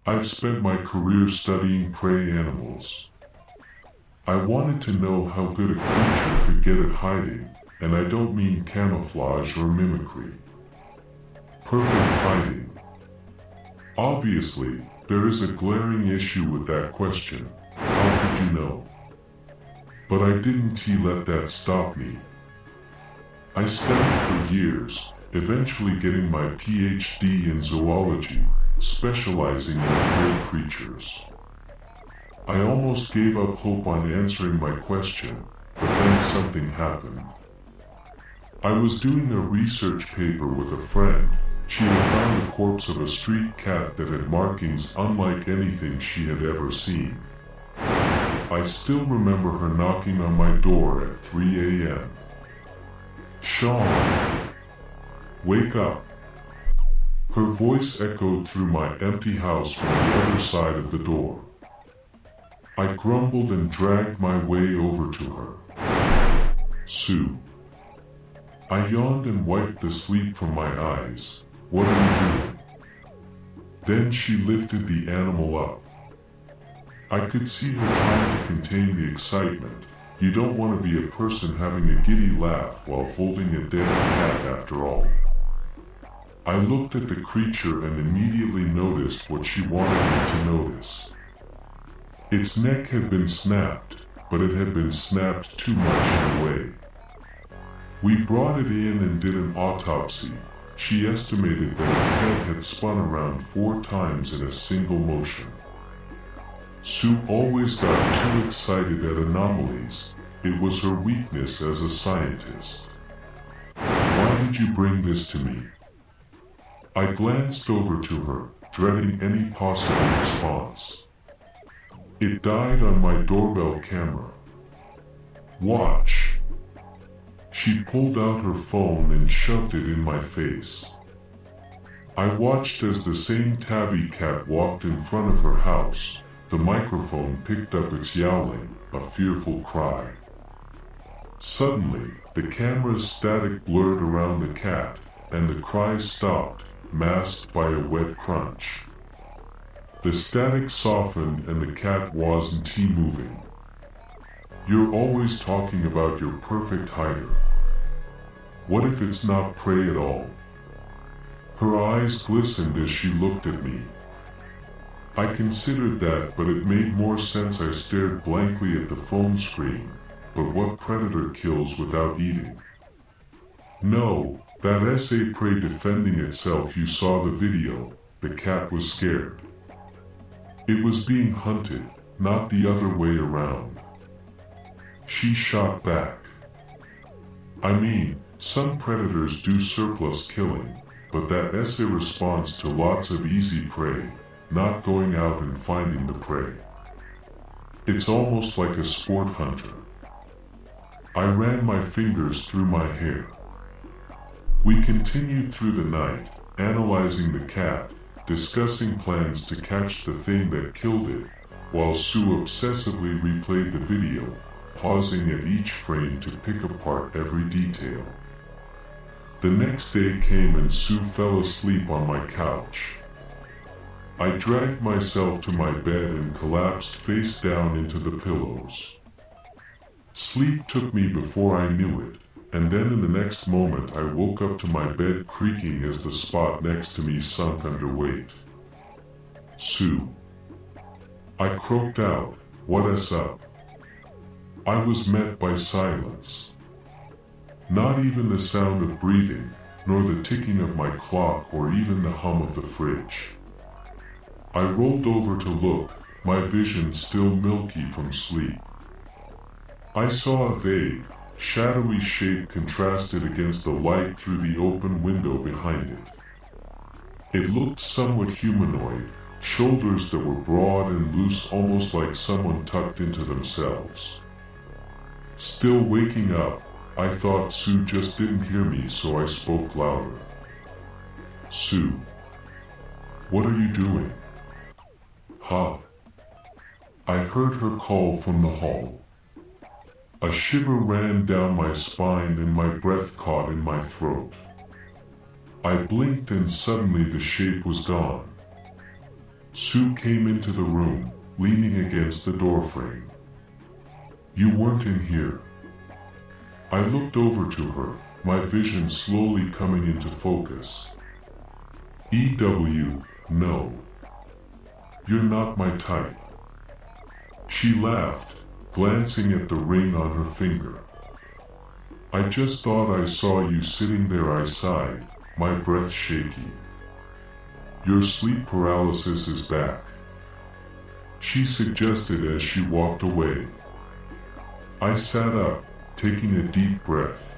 I've spent my career studying prey animals. I wanted to know how good a creature could get at hiding, and I don't mean camouflage or mimicry. Perfect hiding. Obviously, there is a glaring issue with that question. How could you know? But I didn't let that stop me. I studied for years, eventually getting my PhD in zoology, specializing in prey creatures. I almost gave up hope on answering my question, but then something happened. I was doing a research paper with a friend. She had found the corpse of a street cat that had markings unlike anything she had ever seen. I still remember her knocking on my door at 3 a.m. "Sean, wake up." Her voice echoed through my empty house from the other side of the door. I grumbled and dragged my way over to her. "Sue." I yawned and wiped the sleep from my eyes. "What are you doing?" Then she lifted the animal up. I could see her trying to contain the excitement. You don't want to be a person having a giddy laugh while holding a dead cat after all. I looked at the creature and immediately noticed what she wanted me to notice. Its neck had been snapped, but it had been snapped too much in a way. We brought it in and did an autopsy. She estimated that its head had spun around 4 times in a single motion. Sue always got too excited at anomalies. It was her weakness as a scientist. "Why did you bring this to me?" I glanced over to her, dreading any possible response. "It died on my doorbell camera. Watch." She pulled out her phone and shoved it in my face. I watched as the same tabby cat walked in front of her house. The microphone picked up its yowling, a fearful cry. Suddenly, the camera's static blurred around the cat, and the cry stopped, masked by a wet crunch. The static softened and the cat wasn't moving. "You're always talking about your perfect hider. What if it's not prey at all?" Her eyes glistened as she looked at me. I considered that, but it made more sense. I stared blankly at the phone screen. But what predator kills without eating? "No, that SA prey defending itself. You saw the video. The cat was scared. It was being hunted, not the other way around." She shot back. "I mean, some predators do surplus killing, but that SA responds to lots of easy prey, not going out and finding the prey. It's almost like a sport hunter." I ran my fingers through my hair. We continued through the night, analyzing the cat, discussing plans to catch the thing that killed it, while Sue obsessively replayed the video, pausing at each frame to pick apart every detail. The next day came and Sue fell asleep on my couch. I dragged myself to my bed and collapsed face down into the pillows. Sleep took me before I knew it, and then in the next moment I woke up to my bed creaking as the spot next to me sunk under weight. "Sue." I croaked out, "What's up?" I was met by silence. Not even the sound of breathing, nor the ticking of my clock or even the hum of the fridge. I rolled over to look, my vision still milky from sleep. I saw a vague, shadowy shape contrasted against the light through the open window behind it. It looked somewhat humanoid, shoulders that were broad and loose, almost like someone tucked into themselves. Still waking up, I thought Sue just didn't hear me, so I spoke louder. "Sue, what are you doing?" "Huh?" I heard her call from the hall. A shiver ran down my spine and my breath caught in my throat. I blinked and suddenly the shape was gone. Sue came into the room, leaning against the doorframe. You weren't in here. I looked over to her, my vision slowly coming into focus. No. You're not my type. She laughed, glancing at the ring on her finger. I just thought I saw you sitting there, I sighed, my breath shaky. Your sleep paralysis is back, she suggested as she walked away. I sat up, taking a deep breath.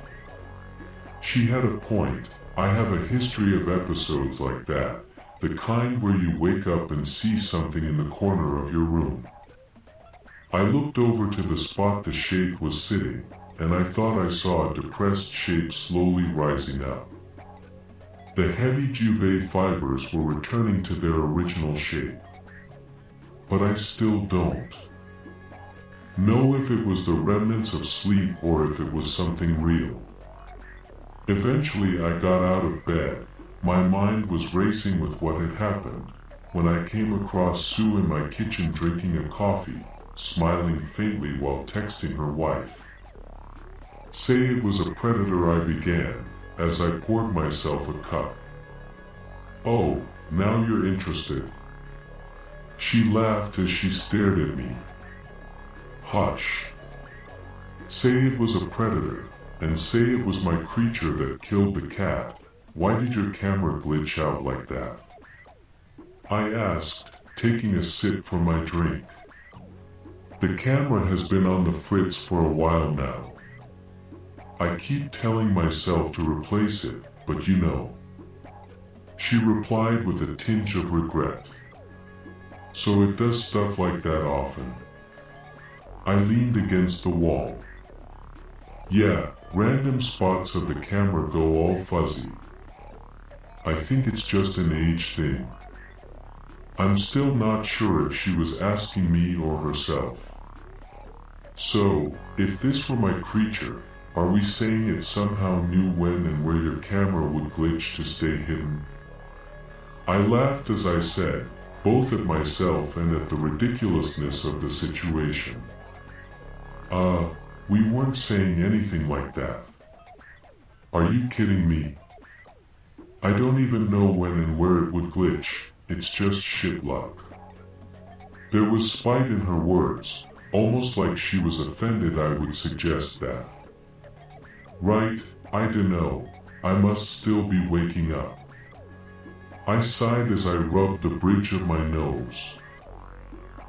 She had a point. I have a history of episodes like that, the kind where you wake up and see something in the corner of your room. I looked over to the spot the shape was sitting, and I thought I saw a depressed shape slowly rising up. The heavy duvet fibers were returning to their original shape. But I still don't know if it was the remnants of sleep or if it was something real. Eventually I got out of bed. My mind was racing with what had happened when I came across Sue in my kitchen drinking a coffee, smiling faintly while texting her wife. Say it was a predator, I began, as I poured myself a cup. Oh, now you're interested. She laughed as she stared at me. Hush. Say it was a predator, and say it was my creature that killed the cat. Why did your camera glitch out like that? I asked, taking a sip from my drink. The camera has been on the fritz for a while now. I keep telling myself to replace it, but you know. She replied with a tinge of regret. So it does stuff like that often. I leaned against the wall. Yeah, random spots of the camera go all fuzzy. I think it's just an age thing. I'm still not sure if she was asking me or herself. So, if this were my creature, are we saying it somehow knew when and where your camera would glitch to stay hidden? I laughed as I said, both at myself and at the ridiculousness of the situation. We weren't saying anything like that. Are you kidding me? I don't even know when and where it would glitch, it's just shit luck. There was spite in her words, almost like she was offended I would suggest that. Right, I dunno, I must still be waking up. I sighed as I rubbed the bridge of my nose.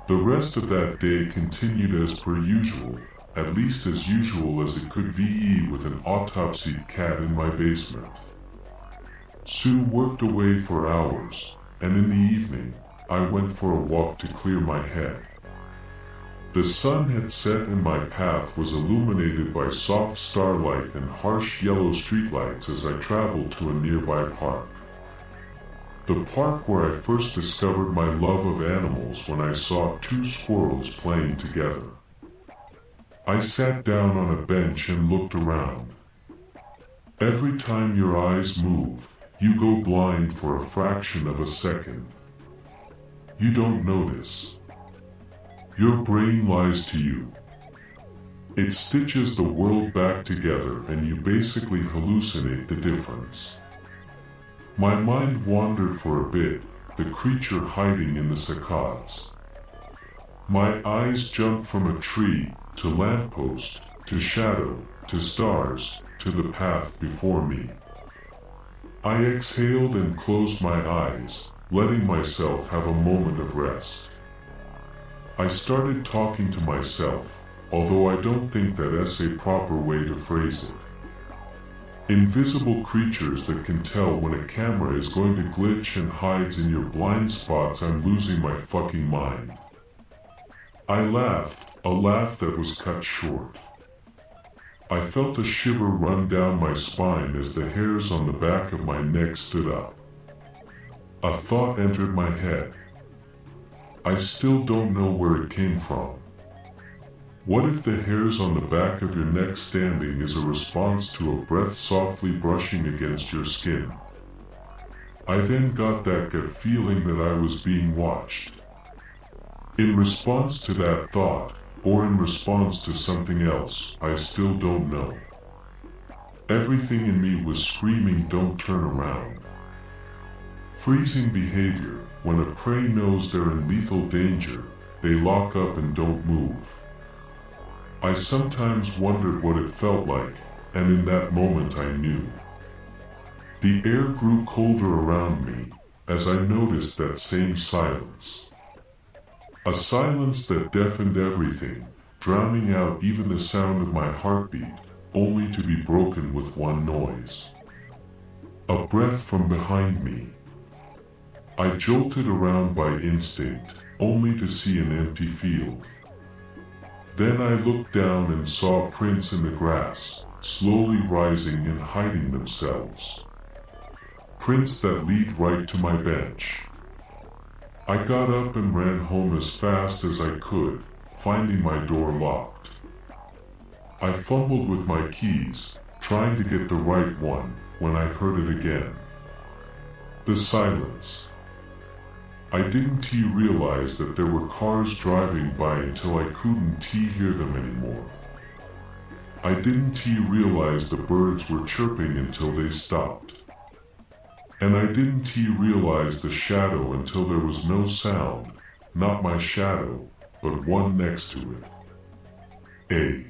The rest of that day continued as per usual, at least as usual as it could be with an autopsied cat in my basement. Sue worked away for hours, and in the evening, I went for a walk to clear my head. The sun had set and my path was illuminated by soft starlight and harsh yellow streetlights as I traveled to a nearby park. The park where I first discovered my love of animals when I saw two squirrels playing together. I sat down on a bench and looked around. Every time your eyes move, you go blind for a fraction of a second. You don't notice. Your brain lies to you. It stitches the world back together and you basically hallucinate the difference. My mind wandered for a bit, the creature hiding in the saccades. My eyes jumped from a tree, to lamppost, to shadow, to stars, to the path before me. I exhaled and closed my eyes, letting myself have a moment of rest. I started talking to myself, although I don't think that's a proper way to phrase it. Invisible creatures that can tell when a camera is going to glitch and hides in your blind spots. I'm losing my fucking mind. I laughed, a laugh that was cut short. I felt a shiver run down my spine as the hairs on the back of my neck stood up. A thought entered my head. I still don't know where it came from. What if the hairs on the back of your neck standing is a response to a breath softly brushing against your skin? I then got that gut feeling that I was being watched. In response to that thought, or in response to something else, I still don't know. Everything in me was screaming, don't turn around. Freezing behavior. When a prey knows they're in lethal danger, they lock up and don't move. I sometimes wondered what it felt like, and in that moment I knew. The air grew colder around me, as I noticed that same silence. A silence that deafened everything, drowning out even the sound of my heartbeat, only to be broken with one noise. A breath from behind me. I jolted around by instinct, only to see an empty field. Then I looked down and saw prints in the grass, slowly rising and hiding themselves. Prints that lead right to my bench. I got up and ran home as fast as I could, finding my door locked. I fumbled with my keys, trying to get the right one, when I heard it again. The silence. I didn't realize that there were cars driving by until I couldn't hear them anymore. I didn't realize the birds were chirping until they stopped. And I didn't realize the shadow until there was no sound, not my shadow, but one next to it.